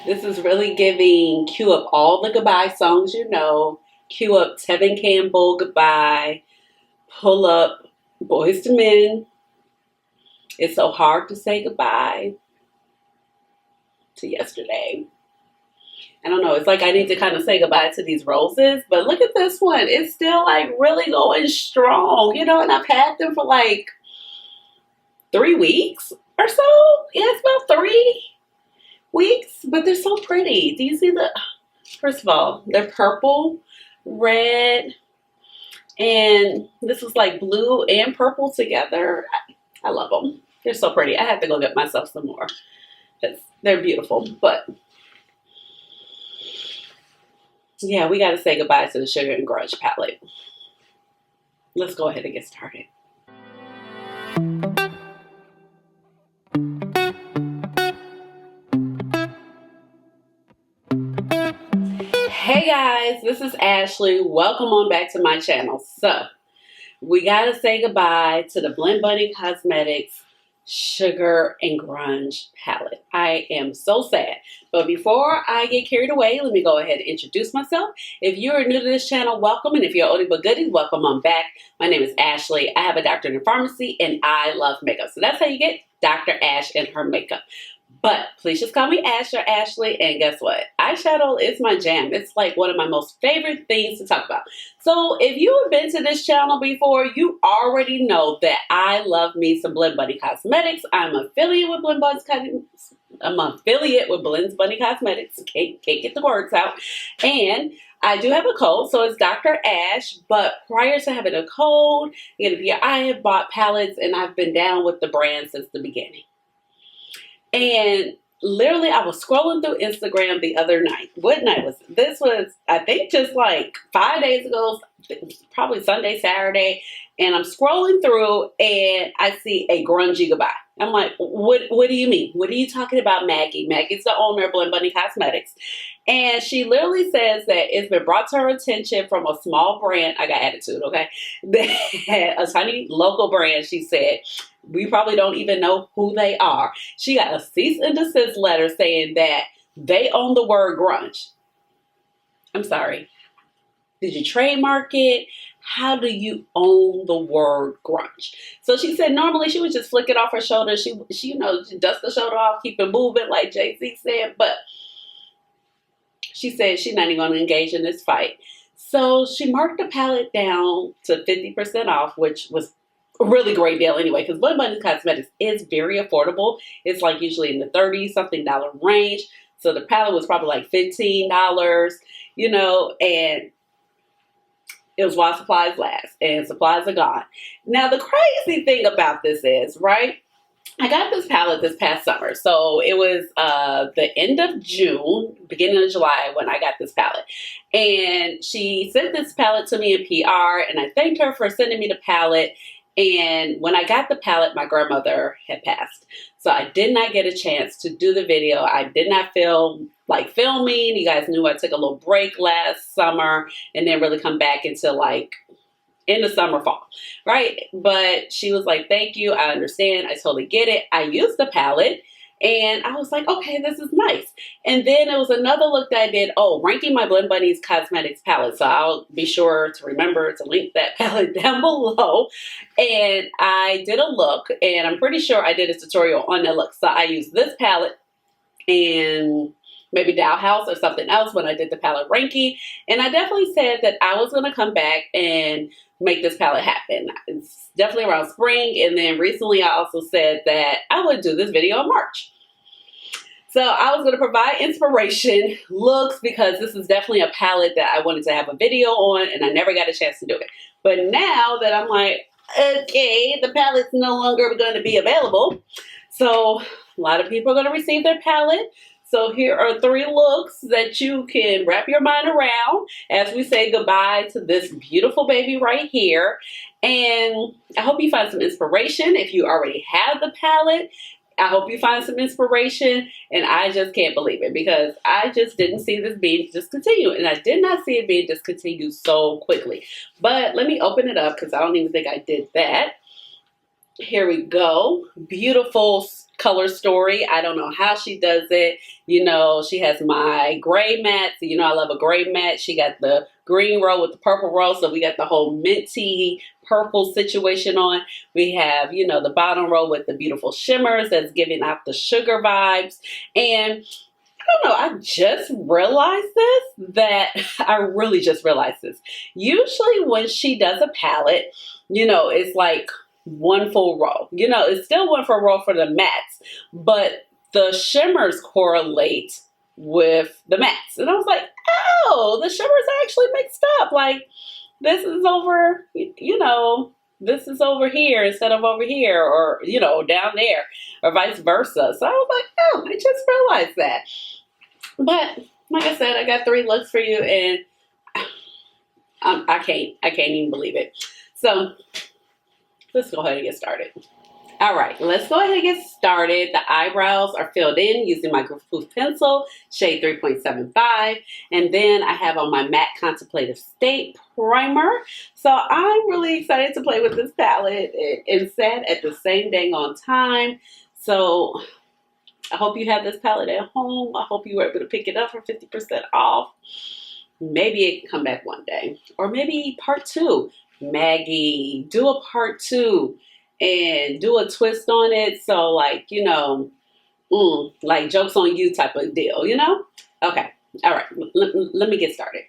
This is really giving cue up all the goodbye songs you know. Cue up Tevin Campbell, Goodbye. Pull up Boys to Men. It's so hard to say goodbye to yesterday. I don't know. It's like I need to kind of say goodbye to these roses, but look at this one. It's still like really going strong, and I've had them for like 3 weeks or so. Yeah, it's about 3 weeks, but they're so pretty. Do you see first of all, they're purple, red, and this is like blue and purple together. I love them. They're so pretty. I have to go get myself some more because they're beautiful, but yeah, we got to say goodbye to the Sugar and Grunge palette. Let's go ahead and get started. Hey guys, this is Ashley. Welcome on back to my channel. So, we got to say goodbye to the Blend Bunny Cosmetics Sugar and Grunge palette. I am so sad. But before I get carried away, let me go ahead and introduce myself. If you're new to this channel, welcome. And if you're oldie but goodie, welcome on back. My name is Ashley. I have a doctorate in pharmacy and I love makeup. So that's how you get Dr. Ash and her makeup. But please just call me Ash or Ashley, and guess what? Eyeshadow is my jam. It's like one of my most favorite things to talk about. So if you have been to this channel before, you already know that I love me some Blend Bunny Cosmetics. I'm affiliate with Blend Bunny Cosmetics. I'm affiliate with Blend Bunny Cosmetics. Can't get the words out. And I do have a code, so it's Dr. Ash, but prior to having a code, I have bought palettes and I've been down with the brand since the beginning. And literally, I was scrolling through Instagram the other night. What night was it? This was, I think, just like 5 days ago, probably Sunday, Saturday. And I'm scrolling through and I see a grungy goodbye. I'm like, what do you mean? What are you talking about, Maggie? Maggie's the owner of Blend Bunny Cosmetics. And she literally says that it's been brought to her attention from a small brand. I got attitude, okay? A tiny local brand, she said. We probably don't even know who they are. She got a cease and desist letter saying that they own the word grunge. I'm sorry. Did you trademark it? How do you own the word grunge? So she said normally she would just flick it off her shoulder. She dust the shoulder off, keep it moving like Jay-Z said. But she said she's not even going to engage in this fight. So she marked the palette down to 50% off, which was a really great deal anyway, because Blend Bunny Cosmetics is very affordable. It's like usually in the $30-something range. So the palette was probably like $15, and it was while supplies last, and supplies are gone. Now, the crazy thing about this is, right, I got this palette this past summer. So it was the end of June, beginning of July when I got this palette. And she sent this palette to me in PR, and I thanked her for sending me the palette. And when I got the palette, my grandmother had passed. So I did not get a chance to do the video. I did not feel like filming. You guys knew I took a little break last summer and then really come back until like in the summer, fall, right? But she was like, thank you. I understand. I totally get it. I used the palette. And I was like, okay, this is nice. And then it was another look that I did. Oh, ranking my Blend Bunny's Cosmetics palette. So I'll be sure to remember to link that palette down below. And I did a look, and I'm pretty sure I did a tutorial on that look. So I used this palette and maybe Dow House or something else when I did the palette ranking. And I definitely said that I was going to come back and make this palette happen. It's definitely around spring. And then recently I also said that I would do this video in March. So I was going to provide inspiration looks because this is definitely a palette that I wanted to have a video on and I never got a chance to do it. But now that I'm like, okay, the palette's no longer going to be available. So a lot of people are going to receive their palette. So here are 3 looks that you can wrap your mind around as we say goodbye to this beautiful baby right here. And I hope you find some inspiration if you already have the palette. I hope you find some inspiration, and I just can't believe it because I just didn't see this being discontinued, and I did not see it being discontinued so quickly. But let me open it up because I don't even think I did that. Here we go. Beautiful color story. I don't know how she does it. You know, she has my gray mat. So, you know, I love a gray mat. She got the green row with the purple row. So we got the whole minty purple situation on. We have, you know, the bottom row with the beautiful shimmers that's giving out the sugar vibes. And I don't know, I just realized this, that I really just realized this. Usually when she does a palette, you know, it's like one full row. You know, it's still one full row for the mattes, but the shimmers correlate with the mattes. And I was like, oh, the shimmers are actually mixed up. Like, this is over, you know, this is over here instead of over here, or, you know, down there, or vice versa. So I was like, oh, I just realized that. But like I said, I got 3 looks for you, and I can't even believe it. So let's go ahead and get started. All right, let's go ahead and get started. The eyebrows are filled in using my Proof pencil, shade 3.75. And then I have on my matte Contemplative State primer. So I'm really excited to play with this palette and set at the same dang on time. So I hope you have this palette at home. I hope you were able to pick it up for 50% off. Maybe it can come back one day. Or maybe part 2. Maggie, do a part 2 and do a twist on it. So like, you know, like jokes on you type of deal, you know? Okay. All right. Let me get started.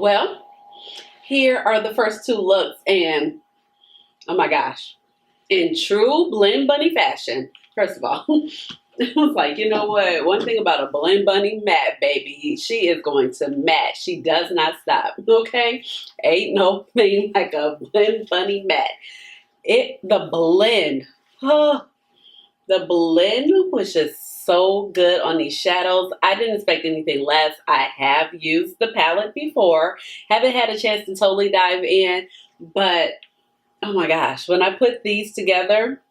Well, here are the first two looks, and oh my gosh, in true Blend Bunny fashion. First of all, I was like, you know what? One thing about a Blend Bunny matte, baby, she is going to match. She does not stop, okay? Ain't no thing like a Blend Bunny matte. The blend, oh, the blend was just so good on these shadows. I didn't expect anything less. I have used the palette before. Haven't had a chance to totally dive in, but oh my gosh, when I put these together,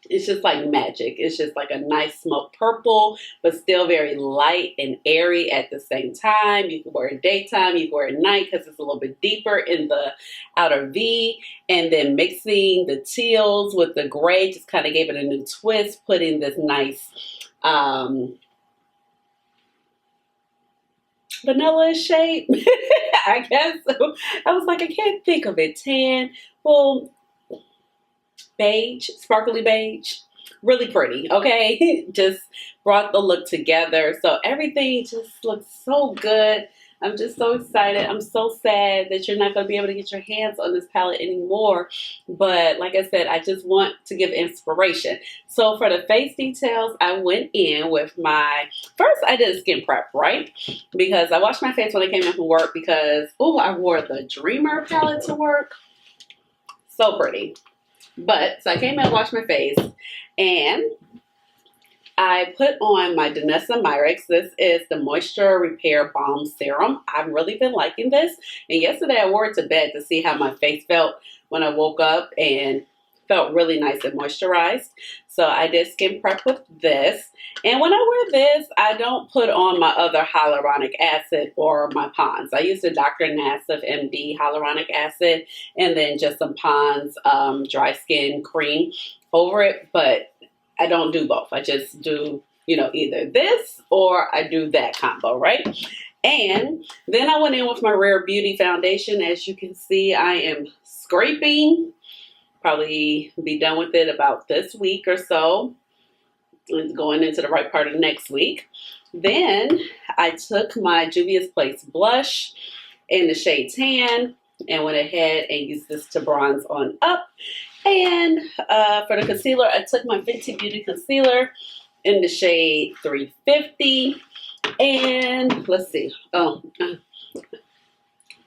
it's just like magic. It's just like a nice smoke purple, but still very light and airy at the same time. You can wear it daytime, you can wear it at night because it's a little bit deeper in the outer V. And then mixing the teals with the gray just kind of gave it a new twist, putting this nice vanilla shade, I guess. I was like, I can't think of it. Tan, well, beige, sparkly beige, really pretty, okay? Just brought the look together. So everything just looks so good. I'm just so excited. I'm so sad that you're not going to be able to get your hands on this palette anymore. But like I said, I just want to give inspiration. So for the face details, I went in with first I did a skin prep, right? Because I washed my face when I came in from work because, oh, I wore the Dreamer palette to work. So pretty. But, so I came in and washed my face, and I put on my Danessa Myricks. This is the Moisture Repair Balm Serum. I've really been liking this. And yesterday I wore it to bed to see how my face felt when I woke up, and felt really nice and moisturized. So I did skin prep with this. And when I wear this, I don't put on my other hyaluronic acid or my Pond's. I use the Dr. Nassif MD hyaluronic acid and then just some Pond's dry skin cream over it. But I don't do both. I just do, either this or I do that combo, right? And then I went in with my Rare Beauty foundation. As you can see, I am scraping. Probably be done with it about this week or so. It's going into the right part of next week. Then I took my Juvia's Place blush in the shade Tan and went ahead and used this to bronze on up. And for the concealer, I took my Fenty Beauty concealer in the shade 350. And let's see.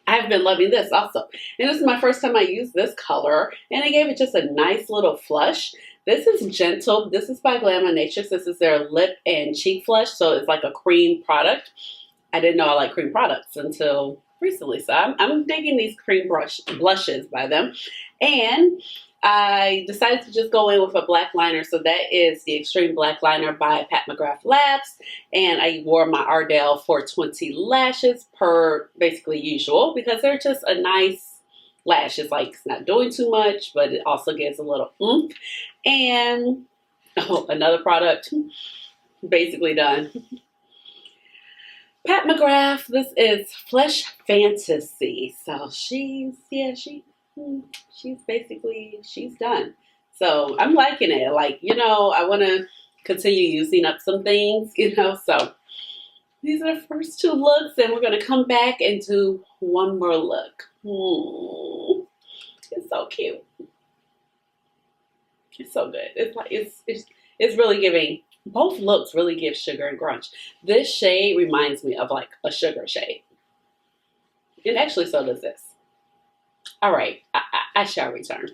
I've been loving this also. And this is my first time I used this color. And I gave it just a nice little flush. This is Gentle. This is by Glamour-Natrix. This is their lip and cheek flush. So it's like a cream product. I didn't know I like cream products until recently. So I'm digging these cream blushes by them. And I decided to just go in with a black liner. So that is the Extreme Black Liner by Pat McGrath Labs. And I wore my Ardell 420 lashes per basically usual because they're just a nice lash. It's like it's not doing too much, but it also gives a little oomph. And another product, basically done. Pat McGrath, this is Flesh Fantasy. So she's done. So I'm liking it. Like, I want to continue using up some things, so these are the first two looks, and we're going to come back and do one more look. It's so cute. It's so good. It's like, it's really giving, both looks really give Sugar and Grunge. This shade reminds me of like a sugar shade. And actually so does this. All right, I shall return.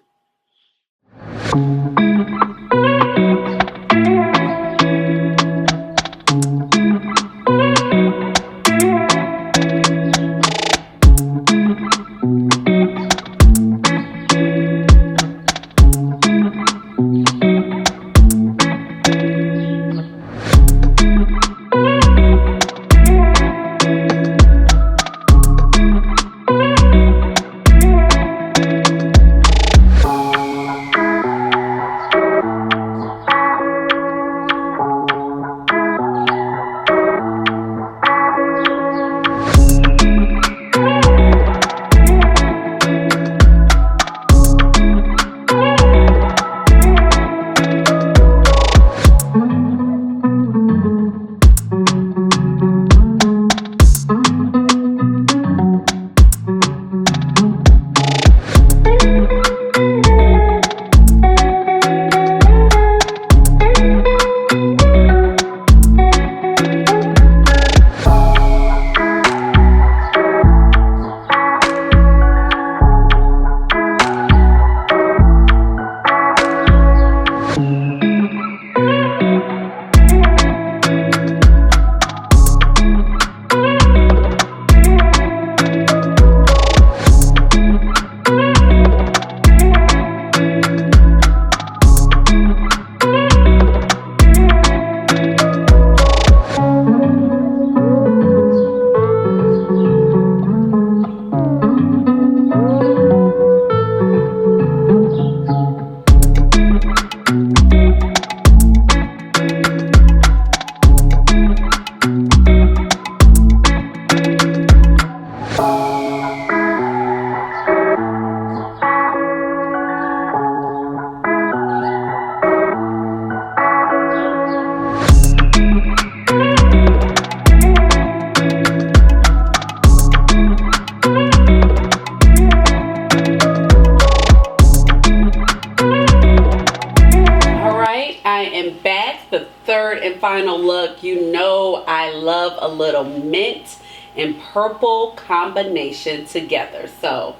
final look. You know I love a little mint and purple combination together. So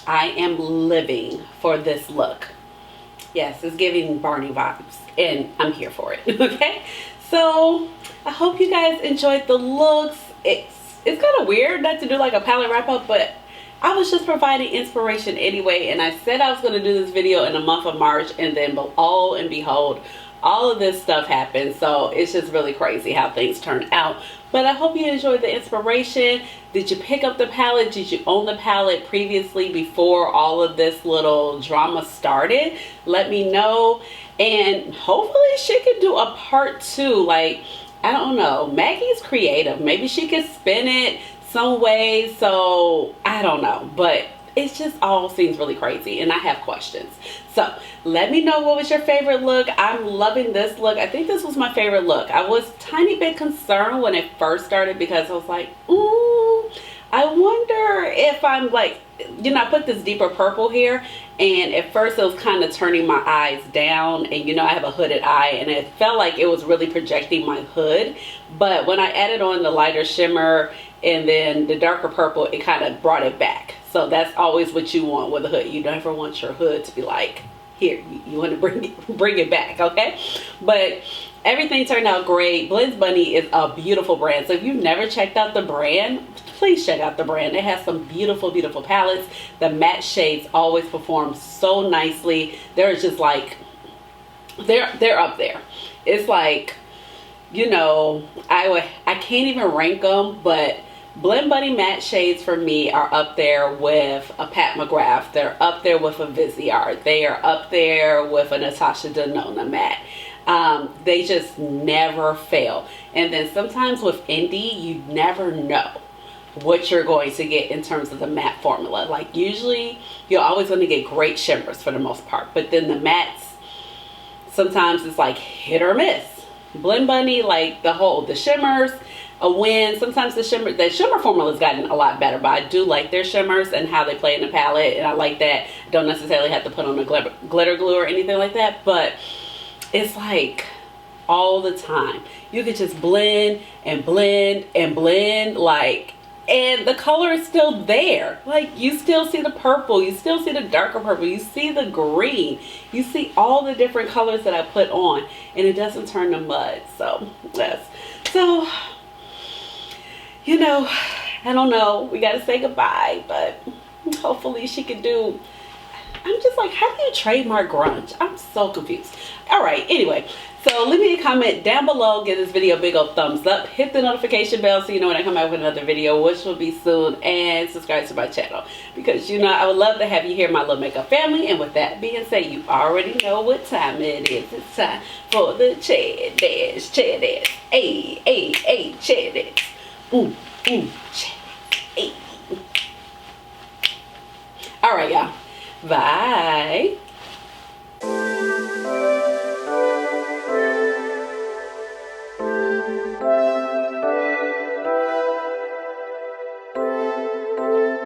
I am living for this look. Yes, it's giving Barney vibes and I'm here for it. Okay, so I hope you guys enjoyed the looks. It's kind of weird not to do like a palette wrap up, but I was just providing inspiration anyway, and I said I was going to do this video in the month of March, and then all and behold, all of this stuff happened. So it's just really crazy how things turn out. But I hope you enjoyed the inspiration. Did you pick up the palette? Did you own the palette previously before all of this little drama started? Let me know, and hopefully she can do a part 2. Like, I don't know, Maggie's creative. Maybe she could spin it some way. So I don't know, but it just all seems really crazy and I have questions. So let me know, what was your favorite look? I'm loving this look. I think this was my favorite look. I was a tiny bit concerned when it first started because I was like, ooh, I wonder if I'm like, you know, I put this deeper purple here, and at first it was kind of turning my eyes down, and you know I have a hooded eye, and it felt like it was really projecting my hood. But when I added on the lighter shimmer and then the darker purple, it kind of brought it back. So that's always what you want with a hood. You never want your hood to be like, here, you want to bring it back, okay? But everything turned out great. Blends Bunny is a beautiful brand. So if you've never checked out the brand, please check out the brand. It has some beautiful, beautiful palettes. The matte shades always perform so nicely. They're just like, they're up there. It's like, you know, I can't even rank them, but Blend Bunny matte shades for me are up there with a Pat McGrath. They're up there with a Viseart. They are up there with a Natasha Denona matte. They just never fail. And then sometimes with indie, you never know what you're going to get in terms of the matte formula. Like usually you're always going to get great shimmers for the most part, but then the mattes, sometimes it's like hit or miss. Blend Bunny, like the shimmers, a win. Sometimes the shimmer formula has gotten a lot better, but I do like their shimmers and how they play in the palette, and I like that. I don't necessarily have to put on a glitter glue or anything like that, but it's like all the time you could just blend and blend and blend, like, and the color is still there. Like, you still see the purple, you still see the darker purple, you see the green, you see all the different colors that I put on, and it doesn't turn to mud. So yes, so you know, I don't know, we gotta say goodbye, but hopefully she can do. I'm just like, how do you trademark grunge? I'm so confused. All right, anyway, so leave me a comment down below, give this video a big old thumbs up, hit the notification bell so you know when I come out with another video, which will be soon, and subscribe to my channel, because you know I would love to have you here, my little makeup family. And with that being said, you already know what time it is. It's time for the chair dance, hey, hey, hey, chair dance. Hey. All right, y'all. Bye.